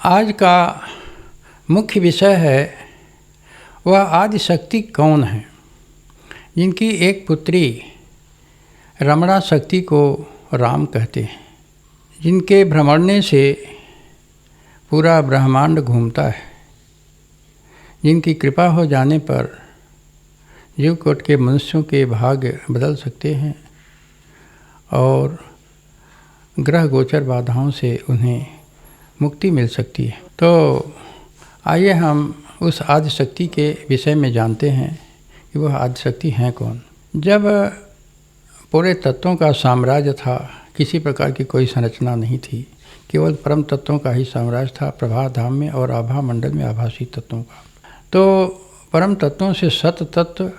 आज का मुख्य विषय है वह आदिशक्ति कौन है, जिनकी एक पुत्री रमणा शक्ति को राम कहते हैं, जिनके भ्रमणने से पूरा ब्रह्मांड घूमता है, जिनकी कृपा हो जाने पर जीवकोटि के मनुष्यों के भाग्य बदल सकते हैं और ग्रह गोचर बाधाओं से उन्हें मुक्ति मिल सकती है। तो आइए हम उस आदिशक्ति के विषय में जानते हैं कि वह आदिशक्ति हैं कौन। जब पूरे तत्वों का साम्राज्य था, किसी प्रकार की कोई संरचना नहीं थी, केवल परम तत्वों का ही साम्राज्य था, प्रभा धाम में और आभा मंडल में आभासी तत्वों का। तो परम तत्वों से सत तत्व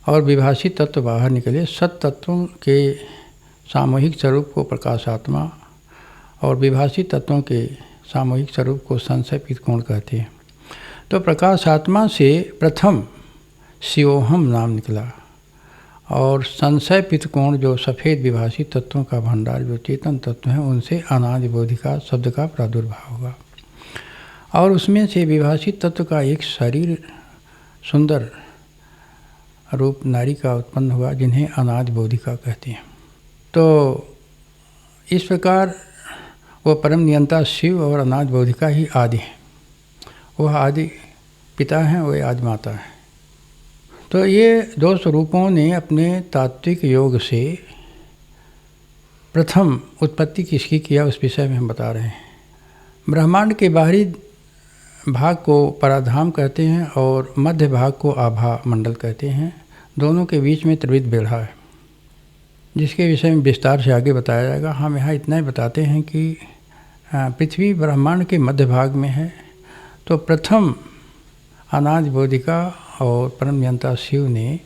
और विभासी तत्व बाहर निकले। सत तत्वों के सामूहिक स्वरूप को प्रकाशात्मा और विभासी तत्वों के सामूहिक स्वरूप को संशय पितकोण कहते हैं। तो प्रकाशात्मा से प्रथम शिवोहम नाम निकला और संशय पितकोण जो सफ़ेद विभासी तत्वों का भंडार जो चेतन तत्व हैं, उनसे अनादि बोधिका शब्द का प्रादुर्भाव हुआ और उसमें से विभासी तत्व का एक शरीर सुंदर रूप नारी का उत्पन्न हुआ, जिन्हें अनादि बोधिका कहते हैं। तो इस प्रकार वह परम नियंता शिव और अनादि बोधिका ही आदि हैं। वह आदि पिता हैं, वह आदि माता है। तो ये दो स्वरूपों ने अपने तात्विक योग से प्रथम उत्पत्ति किसकी किया, उस विषय में हम बता रहे हैं। ब्रह्मांड के बाहरी भाग को पराधाम कहते हैं और मध्य भाग को आभा मंडल कहते हैं। दोनों के बीच में त्रिविध बेढ़ा है, जिसके विषय में विस्तार से आगे बताया जाएगा। हम यहाँ इतना ही बताते हैं कि पृथ्वी ब्रह्मांड के मध्य भाग में है। तो प्रथम अनादि बोधिका और परम नियंता शिव ने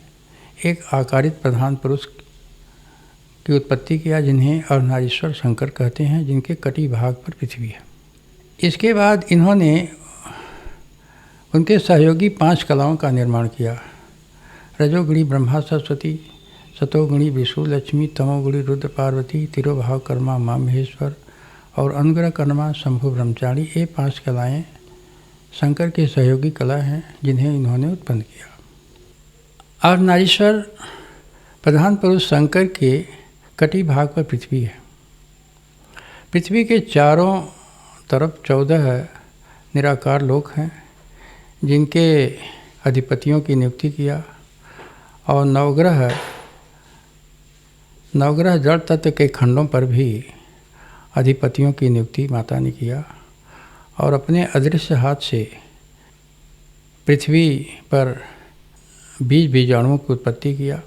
एक आकारित प्रधान पुरुष की उत्पत्ति किया, जिन्हें अर्धनारीश्वर शंकर कहते हैं, जिनके कटी भाग पर पृथ्वी है। इसके बाद इन्होंने उनके सहयोगी 5 कलाओं का निर्माण किया। रजोगुणी ब्रह्मा सरस्वती, सतोगुणी विष्णु लक्ष्मी, तमोगुणी रुद्र पार्वती, तिरोभाव कर्मा माँ महेश्वर और अनुग्रह कर्मा शंभु ब्रह्मचारी। ये 5 कलाएँ शंकर के सहयोगी कला हैं, जिन्हें इन्होंने उत्पन्न किया। अर्धनारीश्वर प्रधान पुरुष शंकर के कटी भाग पर पृथ्वी है। पृथ्वी के चारों तरफ 14 निराकार लोक हैं, जिनके अधिपतियों की नियुक्ति किया और नवग्रह जड़ तत्व के खंडों पर भी अधिपतियों की नियुक्ति माता ने किया और अपने अदृश्य हाथ से पृथ्वी पर बीजाणुओं की उत्पत्ति किया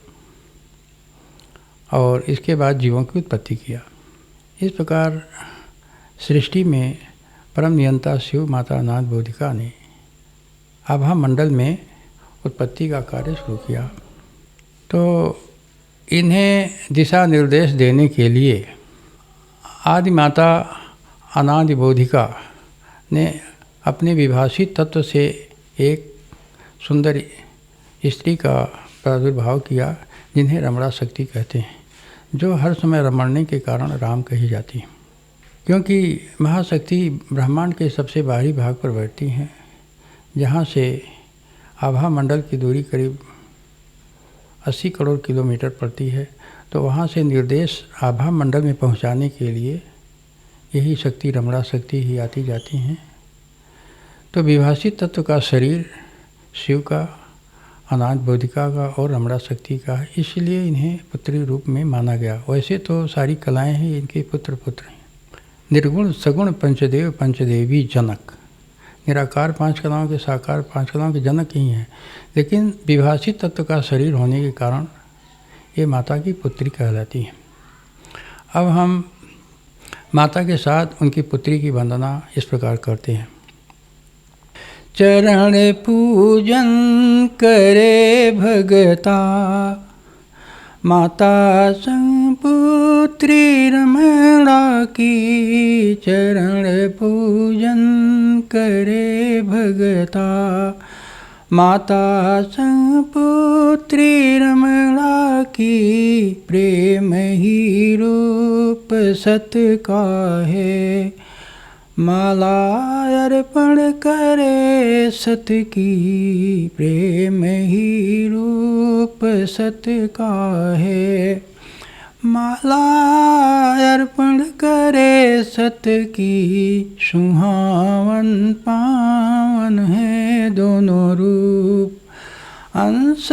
और इसके बाद जीवों की उत्पत्ति किया। इस प्रकार सृष्टि में परम नियंता शिव माता अनादि बोधिका ने आभा मंडल में उत्पत्ति का कार्य शुरू किया। तो इन्हें दिशा निर्देश देने के लिए आदि माता अनादि बोधिका ने अपने विभासी तत्व से एक सुंदर स्त्री का प्रादुर्भाव किया, जिन्हें रमणा शक्ति कहते हैं, जो हर समय रमणने के कारण राम कही जाती है। क्योंकि महाशक्ति ब्रह्मांड के सबसे बाहरी भाग पर बैठती हैं, जहाँ से आभा मंडल की दूरी करीब 80 करोड़ किलोमीटर पड़ती है। तो वहाँ से निर्देश आभा मंडल में पहुँचाने के लिए यही शक्ति रमणा शक्ति ही आती जाती हैं। तो विभासी तत्व का शरीर शिव का, अनादि बोधिका का और रमणा शक्ति का है, इसलिए इन्हें पुत्री रूप में माना गया। वैसे तो सारी कलाएँ हैं इनके पुत्र हैं। निर्गुण सगुण पंचदेव पंचदेवी जनक, निराकार 5 कलाओं के साकार 5 कलाओं के जनक ही हैं, लेकिन विभासी तत्व का शरीर होने के कारण ये माता की पुत्री कहलाती हैं। अब हम माता के साथ उनकी पुत्री की वंदना इस प्रकार करते हैं। चरण पूजन करे भगता, माता संग पुत्री रमणा की। चरण पूजन करे भगता, माता संग पुत्री रमणा की। प्रेम ही रूप सत का है, माला अर्पण करे सत की, प्रेम ही रूप सत का है। माला अर्पण करे सत की, सुहावन पावन है दोनों रूप। अंश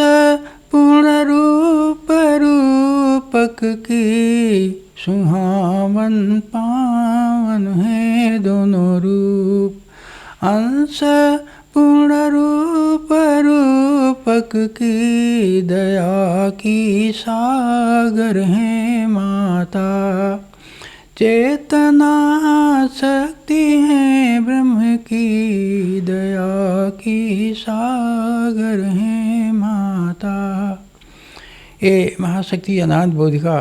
पूर्ण रूप रूपक की, सुहावन पावन है दोनों रूप। अंश पूर्ण रूप रूपक की, दया की सागर है माता। चेतना शक्ति है ब्रह्म की, दया की सागर है माता। ये महाशक्ति अनंत बोधिका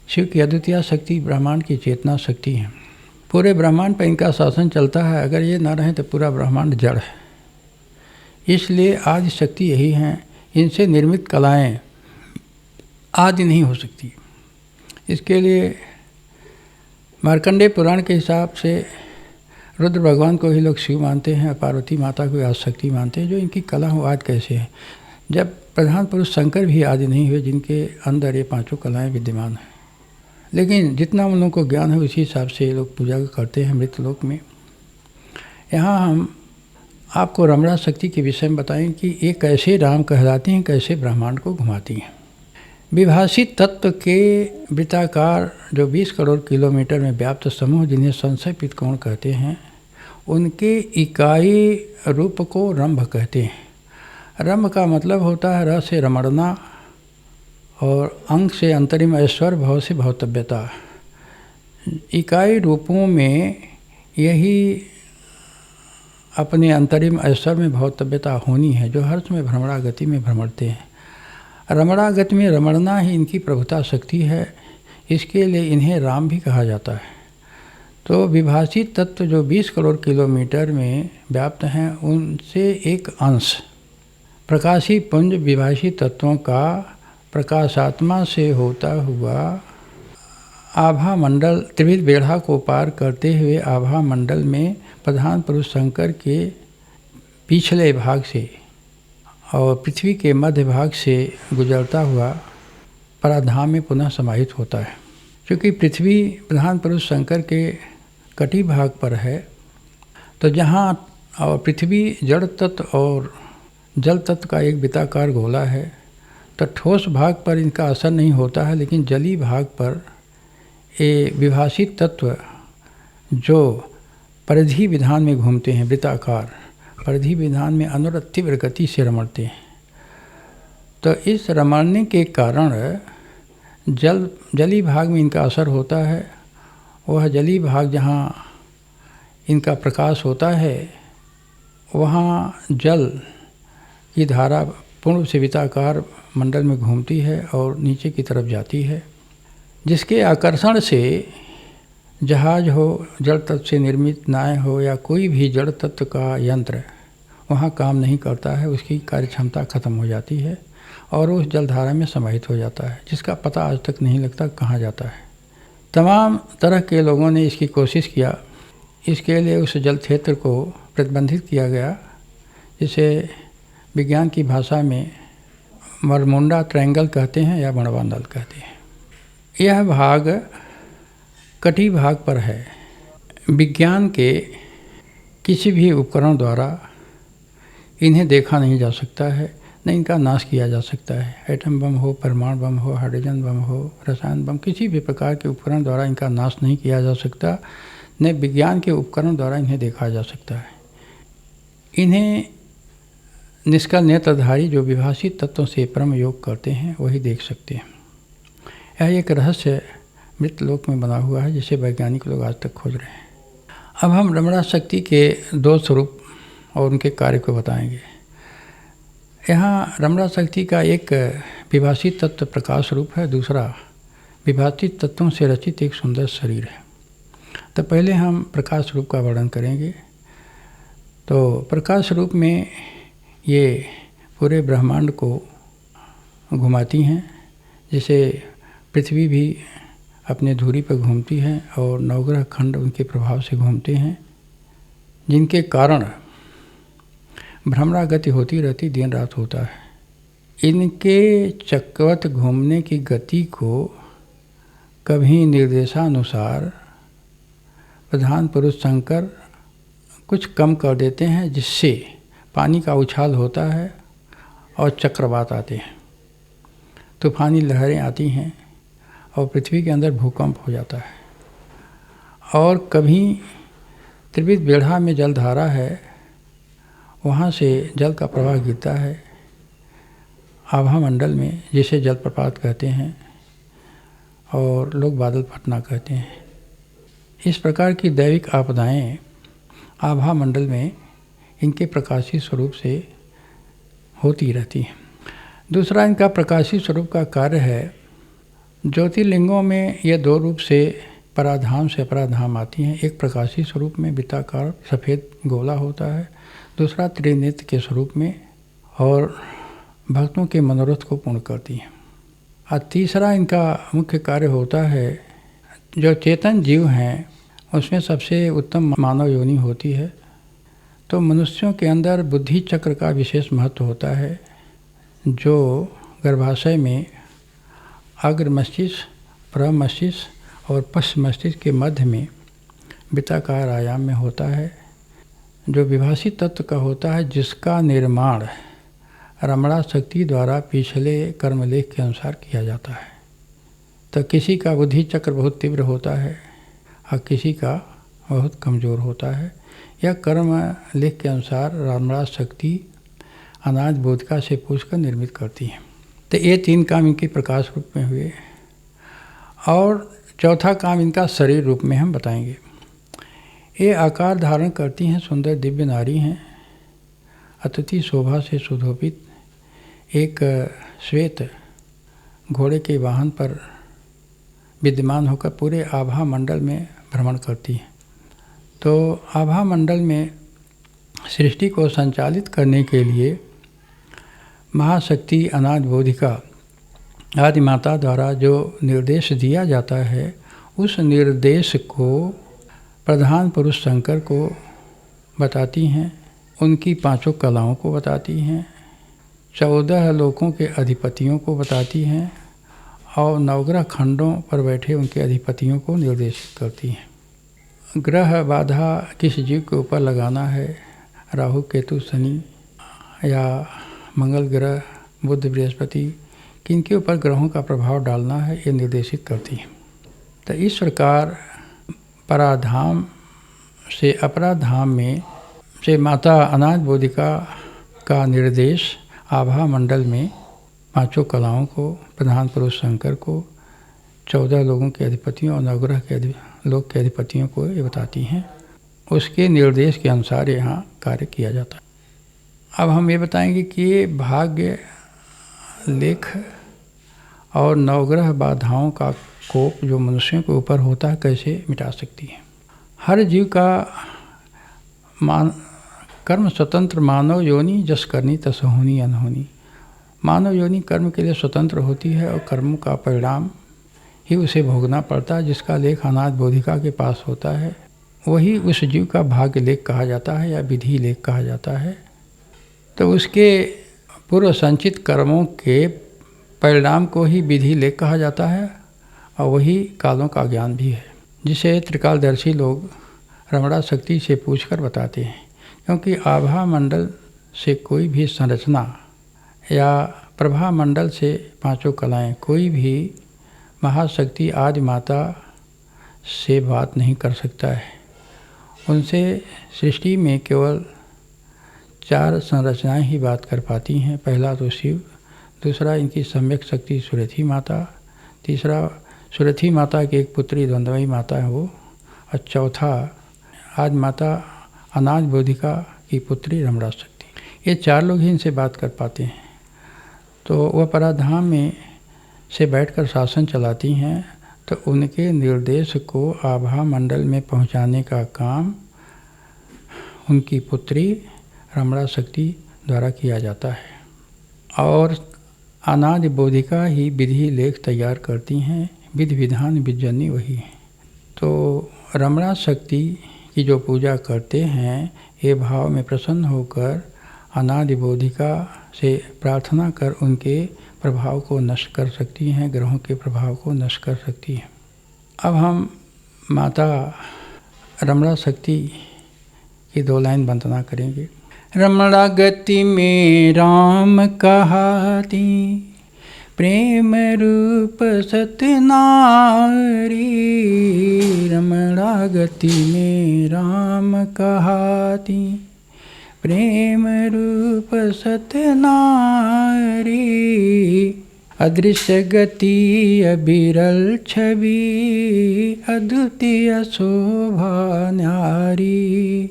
शिव की अद्वितीय शक्ति ब्रह्मांड की चेतना शक्ति है। पूरे ब्रह्मांड पर इनका शासन चलता है। अगर ये ना रहे तो पूरा ब्रह्मांड जड़ है। इसलिए आदि शक्ति यही हैं। इनसे निर्मित कलाएं आदि नहीं हो सकती। इसके लिए मार्कंडेय पुराण के हिसाब से रुद्र भगवान को ही लोग शिव मानते हैं, पार्वती माता को आदि शक्ति मानते हैं। जो इनकी कला हो आज कैसे है, जब प्रधान पुरुष शंकर भी आदि नहीं हुए जिनके अंदर ये पांचों कलाएं विद्यमान हैं। लेकिन जितना उन लोगों को ज्ञान है उसी हिसाब से ये लोग पूजा करते हैं मृत लोक में। यहाँ हम आपको रमणा शक्ति के विषय में बताएं कि ये कैसे राम कहलाती हैं, कैसे ब्रह्मांड को घुमाती हैं। विभाषित तत्व के वृत्ताकार जो 20 करोड़ किलोमीटर में व्याप्त समूह जिन्हें संशयपित कोण कहते हैं, उनके इकाई रूप को रंभ कहते हैं। रंभ का मतलब होता है र से रमणना और अंग से अंतरिम ऐश्वर्य, भव से भवतव्यता। इकाई रूपों में यही अपने अंतरिम ऐश्वर्य में भवतव्यता होनी है, जो हर्ष में भ्रमणागति में भ्रमणते हैं। रमणागति में रमणना ही इनकी प्रभुता शक्ति है। इसके लिए इन्हें राम भी कहा जाता है। तो विभाषित तत्व जो 20 करोड़ किलोमीटर में व्याप्त हैं, उनसे एक अंश प्रकाशी पुंज विभाषित तत्वों का प्रकाशात्मा से होता हुआ आभा मंडल त्रिविध बेढ़ा को पार करते हुए आभा मंडल में प्रधान पुरुष शंकर के पिछले भाग से और पृथ्वी के मध्य भाग से गुजरता हुआ पराधाम में पुनः समाहित होता है। क्योंकि पृथ्वी प्रधान पुरुष शंकर के कटी भाग पर है, तो जहाँ और पृथ्वी जड़ तत्व और जल तत्व का एक वृत्ताकार गोला है, तो ठोस भाग पर इनका असर नहीं होता है। लेकिन जली भाग पर ये विभाषित तत्व जो परिधि विधान में घूमते हैं, वृत्ताकार परिधि विधान में अनुरत तीव्र गति से रमणते हैं। तो इस रमणने के कारण जली भाग में इनका असर होता है। वह जली भाग जहाँ इनका प्रकाश होता है, वहाँ जल की धारा पूर्व से वृत्ताकार मंडल में घूमती है और नीचे की तरफ जाती है, जिसके आकर्षण से जहाज हो, जड़ तत्व से निर्मित नाव हो या कोई भी जड़ तत्व का यंत्र वहाँ काम नहीं करता है। उसकी कार्य क्षमता खत्म हो जाती है और उस जलधारा में समाहित हो जाता है, जिसका पता आज तक नहीं लगता कहाँ जाता है। तमाम तरह के लोगों ने इसकी कोशिश किया। इसके लिए उस जल क्षेत्र को प्रतिबंधित किया गया, जिसे विज्ञान की भाषा में बरमुंडा ट्रायंगल कहते हैं या बड़वांदल कहते हैं। यह भाग कटी भाग पर है। विज्ञान के किसी भी उपकरण द्वारा इन्हें देखा नहीं जा सकता है, न इनका नाश किया जा सकता है। एटम बम हो, परमाणु बम हो, हाइड्रोजन बम हो, रसायन बम, किसी भी प्रकार के उपकरण द्वारा इनका नाश नहीं किया जा सकता, न विज्ञान के उपकरण द्वारा इन्हें देखा जा सकता है। इन्हें निष्कल नेत्रधारी जो विभाषित तत्वों से परम योग करते हैं वही देख सकते हैं। यह एक रहस्य मृत लोक में बना हुआ है, जिसे वैज्ञानिक लोग आज तक खोज रहे हैं। अब हम रमणा शक्ति के 2 स्वरूप और उनके कार्य को बताएंगे। यहाँ रमणा शक्ति का एक विभाषित तत्व प्रकाश रूप है, दूसरा विभाषित तत्वों से रचित एक सुंदर शरीर है। तो पहले हम प्रकाश रूप का वर्णन करेंगे। तो प्रकाश रूप में ये पूरे ब्रह्मांड को घुमाती हैं, जिसे पृथ्वी भी अपने धुरी पर घूमती हैं और नवग्रह खंड उनके प्रभाव से घूमते हैं, जिनके कारण भ्रमरा गति होती रहती, दिन रात होता है। इनके चक्रवत घूमने की गति को कभी निर्देशानुसार प्रधान पुरुष शंकर कुछ कम कर देते हैं, जिससे पानी का उछाल होता है और चक्रवात आते हैं, तूफानी लहरें आती हैं और पृथ्वी के अंदर भूकंप हो जाता है। और कभी त्रिविध बेढ़ा में जलधारा है, वहाँ से जल का प्रवाह गिरता है आभा मंडल में, जिसे जलप्रपात कहते हैं और लोग बादल फटना कहते हैं। इस प्रकार की दैविक आपदाएं आभा मंडल में इनके प्रकाशी स्वरूप से होती रहती हैं। दूसरा इनका प्रकाशी स्वरूप का कार्य है, ज्योतिर्लिंगों में ये दो रूप से पराधाम से अपराधाम आती हैं। एक प्रकाशी स्वरूप में वृत्ताकार सफ़ेद गोला होता है, दूसरा त्रिनेत्र के स्वरूप में और भक्तों के मनोरथ को पूर्ण करती हैं। और तीसरा इनका मुख्य कार्य होता है, जो चेतन जीव हैं उसमें सबसे उत्तम मानव योनि होती है, तो मनुष्यों के अंदर बुद्धि चक्र का विशेष महत्व होता है, जो गर्भाशय में अग्र मस्तिष्क, प्रमस्तिष्क और पश्च मस्तिष्क के मध्य में वृत्ताकार आयाम में होता है, जो विभाषी तत्व का होता है, जिसका निर्माण रमणा शक्ति द्वारा पिछले कर्मलेख के अनुसार किया जाता है। तो किसी का बुद्धि चक्र बहुत तीव्र होता है और किसी का बहुत कमज़ोर होता है। यह कर्म लेख के अनुसार रमणा शक्ति अनाज बोधिका से पूछकर निर्मित करती है। तो ये तीन काम इनके प्रकाश रूप में हुए, और चौथा काम इनका शरीर रूप में हम बताएंगे। ये आकार धारण करती हैं, सुंदर दिव्य नारी हैं, अतिथि शोभा से सुशोभित, एक श्वेत घोड़े के वाहन पर विद्यमान होकर पूरे आभा मंडल में भ्रमण करती हैं। तो आभा मंडल में सृष्टि को संचालित करने के लिए महाशक्ति अनाज बोधिका आदि माता द्वारा जो निर्देश दिया जाता है, उस निर्देश को प्रधान पुरुष शंकर को बताती हैं, उनकी पांचों कलाओं को बताती हैं, 14 लोकों के अधिपतियों को बताती हैं और नवग्रह खंडों पर बैठे उनके अधिपतियों को निर्देशित करती हैं। ग्रह बाधा किस जीव के ऊपर लगाना है, राहु केतु शनि या मंगल ग्रह बुध बृहस्पति, किनके ऊपर ग्रहों का प्रभाव डालना है, ये निर्देशित करती हैं। तो इस प्रकार पराधाम से अपराधाम में से माता अनाज बोधिका का निर्देश आभा मंडल में पांचों कलाओं को, प्रधान पुरुष शंकर को, 14 लोगों के अधिपतियों और नवग्रह के लोक के अधिपतियों को ये बताती हैं। उसके निर्देश के अनुसार यहाँ कार्य किया जाता है। अब हम ये बताएंगे कि भाग्य लेख और नवग्रह बाधाओं का कोप जो मनुष्यों के ऊपर होता है, कैसे मिटा सकती है। हर जीव का कर्म स्वतंत्र मानव योनि, जस करनी तस होनी अनहोनी। मानव योनि कर्म के लिए स्वतंत्र होती है और कर्मों का परिणाम ही उसे भोगना पड़ता है। जिसका लेख अनाज बोधिका के पास होता है, वही उस जीव का भाग्य लेख कहा जाता है या विधि लेख कहा जाता है। तो उसके पूर्व संचित कर्मों के परिणाम को ही विधि लेख कहा जाता है और वही कालों का ज्ञान भी है, जिसे त्रिकालदर्शी लोग रमणा शक्ति से पूछकर बताते हैं। क्योंकि आभा मंडल से कोई भी संरचना या प्रभा मंडल से पांचों कलाएं, कोई भी महाशक्ति आदि माता से बात नहीं कर सकता है। उनसे सृष्टि में केवल 4 संरचनाएं ही बात कर पाती हैं। पहला तो शिव, दूसरा इनकी सम्यक शक्ति सुरथी माता, तीसरा सुरथी माता की एक पुत्री द्वंद्वई माता है वो, और चौथा आदि माता अनाज बोधिका की पुत्री रमणा शक्ति। ये 4 लोग ही इनसे बात कर पाते हैं। तो वह पराधाम में से बैठकर शासन चलाती हैं, तो उनके निर्देश को आभा मंडल में पहुंचाने का काम उनकी पुत्री रमणा शक्ति द्वारा किया जाता है। और अनाज बोधिका ही विधि लेख तैयार करती हैं, विधि विधान विजनी वही है। तो रमणा शक्ति की जो पूजा करते हैं ये भाव में प्रसन्न होकर अनादि बोधिका से प्रार्थना कर उनके प्रभाव को नष्ट कर सकती हैं, ग्रहों के प्रभाव को नष्ट कर सकती हैं। अब हम माता रमणा शक्ति की 2 लाइन वंदना करेंगे। रमणा गति में राम कहाती, प्रेम रूप सत्य नारी। रमणा गति में राम कहाती, प्रेम रूप सत्य नारी। अदृश्य गति अबिरल छवि, अद्वितीय शोभा न्यारी।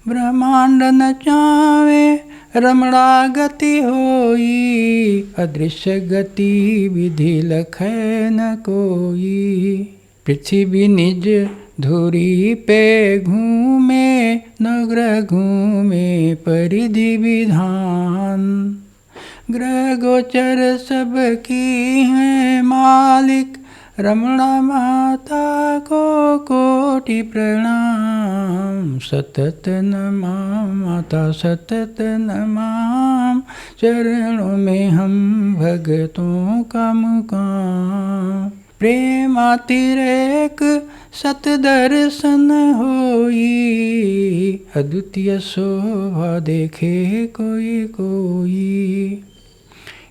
ब्रह्मांड न चावे रमणा गति होई, अदृश्य गति विधि लखै न कोई। पृथ्वी निज धुरी पे घूमे, नवग्रह घूमे परिधि विधान। ग्रह गोचर सबकी है मालिक, रमणा माता को कोटि प्रणाम। सतत नमाम माता सतत नमाम, चरणों में हम भगतों का मुकाम। प्रेमातिरेक सत दर्शन होई, अद्वितीय शोभा देखे कोई कोई।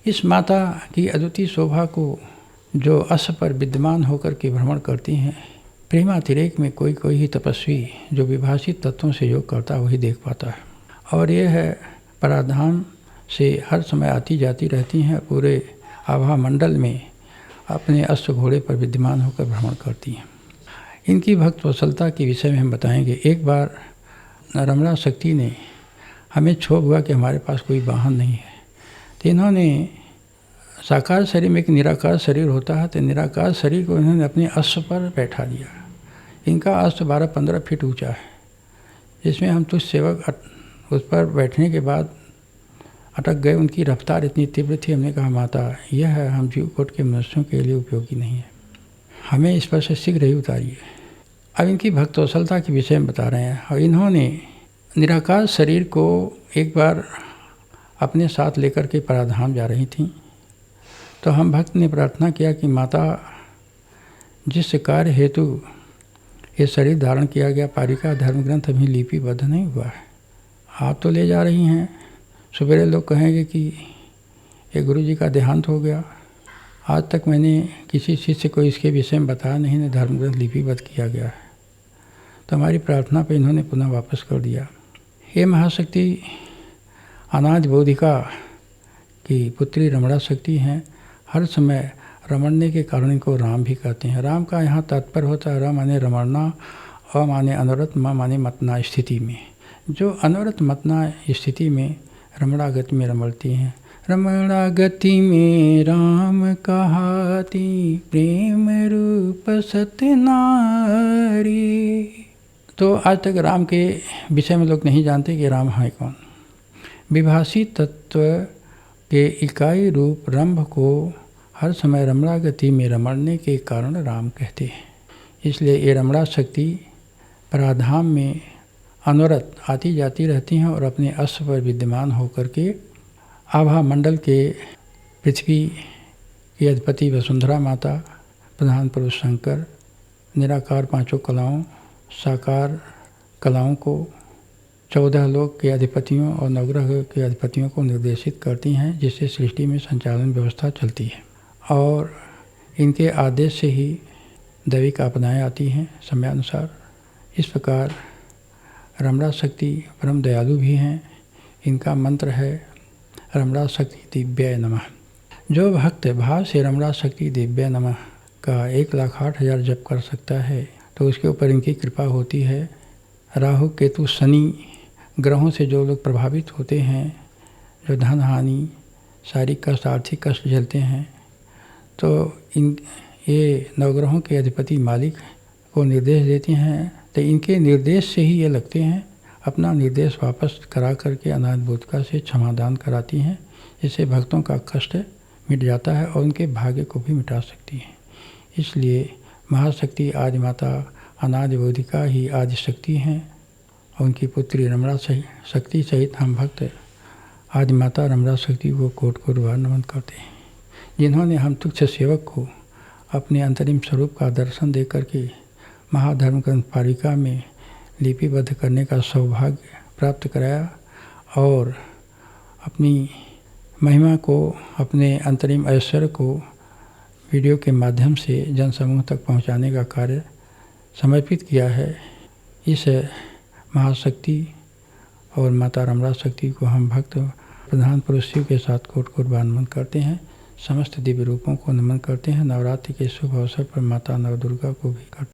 इस माता की अद्वितीय शोभा को जो अस पर विद्यमान होकर के भ्रमण करती हैं, प्रेमातिरेक में कोई कोई ही तपस्वी जो विभाषित तत्वों से योग करता वही देख पाता है। और यह है पराधाम से हर समय आती जाती रहती हैं, पूरे आभा मंडल में अपने अश्व घोड़े पर विद्यमान होकर भ्रमण करती हैं। इनकी भक्त वत्सलता के विषय में हम बताएंगे। एक बार रमणा शक्ति ने हमें क्षोभ हुआ कि हमारे पास कोई वाहन नहीं है, तो इन्होंने साकार शरीर में एक निराकार शरीर होता है, तो निराकार शरीर को इन्होंने अपने अश्व पर बैठा दिया। इनका अश्व 12-15 फीट ऊंचा है, जिसमें हम तुझ सेवक उस पर बैठने के बाद अटक गए। उनकी रफ्तार इतनी तीव्र थी, हमने कहा माता यह है हम जीवकोट के मनुष्यों के लिए उपयोगी नहीं है, हमें इस पर से शीघ्र ही उतारिए। अब इनकी भक्तवत्सलता के विषय में बता रहे हैं। और इन्होंने निराकार शरीर को एक बार अपने साथ लेकर के पराधाम जा रही थीं, तो हम भक्त ने प्रार्थना किया कि माता जिस कार्य हेतु ये शरीर धारण किया गया, पारिका धर्म ग्रंथ अभी लिपिबद्ध नहीं हुआ है, आप तो ले जा रही हैं। सवेरे लोग कहेंगे कि ये गुरु जी का देहांत हो गया, आज तक मैंने किसी शिष्य को इसके विषय में बताया नहीं, न धर्म ग्रंथ लिपिबद्ध किया गया है। तो हमारी प्रार्थना पे इन्होंने पुनः वापस कर दिया। ये महाशक्ति अनादि बोधिका की पुत्री रमणा शक्ति हैं। हर समय रमणने के कारण इनको राम भी कहते हैं। राम का यहाँ तात्पर्य होता है, राम माने रमणना, अ माने अनवरत, म माने मतना स्थिति में। जो अनवरत मतना स्थिति में रमणा गति में रमणती हैं। रमणा गति में राम कहाती, प्रेम रूप सत्य नारी। तो आज तक राम के विषय में लोग नहीं जानते कि राम है कौन। विभाषी तत्व के इकाई रूप रंभ को हर समय रमणा गति में रमणने के कारण राम कहते हैं। इसलिए ये रमणा शक्ति पराधाम में अनवरत आती जाती रहती हैं और अपने अश्व पर विद्यमान होकर के आभा मंडल के पृथ्वी की अधिपति वसुंधरा माता, प्रधान पुरुष शंकर, निराकार पांचों कलाओं, साकार कलाओं को 14 लोक के अधिपतियों और नवग्रह के अधिपतियों को निर्देशित करती हैं, जिससे सृष्टि में संचालन व्यवस्था चलती है। और इनके आदेश से ही दैविक आपदाएँ आती हैं समयानुसार। इस प्रकार रमणा शक्ति परम दयालु भी हैं। इनका मंत्र है रमणा शक्ति दिव्याय नमः। जो भक्त भाव से रमणा शक्ति दिव्याय नमः का 1,08,000 जप कर सकता है तो उसके ऊपर इनकी कृपा होती है। राहु केतु शनि ग्रहों से जो लोग प्रभावित होते हैं, जो धन हानि, शारीरिक कष्ट, आर्थिक कष्ट झेलते हैं, तो ये नवग्रहों के अधिपति मालिक को निर्देश देते हैं। तो इनके निर्देश से ही ये लगते हैं, अपना निर्देश वापस करा करके अनादि बोधिका से क्षमादान कराती हैं, जिससे भक्तों का कष्ट मिट जाता है और उनके भाग्य को भी मिटा सकती हैं। इसलिए महाशक्ति आदि माता अनादि बोधिका ही आदि शक्ति हैं और उनकी पुत्री रमणा शक्ति सहित हम भक्त आदि माता रमणा शक्ति को कोटि कोटि बार नमन करते हैं, जिन्होंने हम तुच्छ सेवक को अपने अंतरिम स्वरूप का दर्शन दे करके महाधर्म ग्रंथ पारिका में लिपिबद्ध करने का सौभाग्य प्राप्त कराया और अपनी महिमा को, अपने अंतरिम ऐश्वर्य को वीडियो के माध्यम से जनसमूह तक पहुंचाने का कार्य समर्पित किया है। इस महाशक्ति और माता रमणा शक्ति को हम भक्त प्रधान पुरुष शिव के साथ कोटि कोटि बार नमन करते हैं। समस्त दिव्य रूपों को नमन करते हैं। नवरात्रि के शुभ अवसर पर माता नवदुर्गा को भी करते हैं।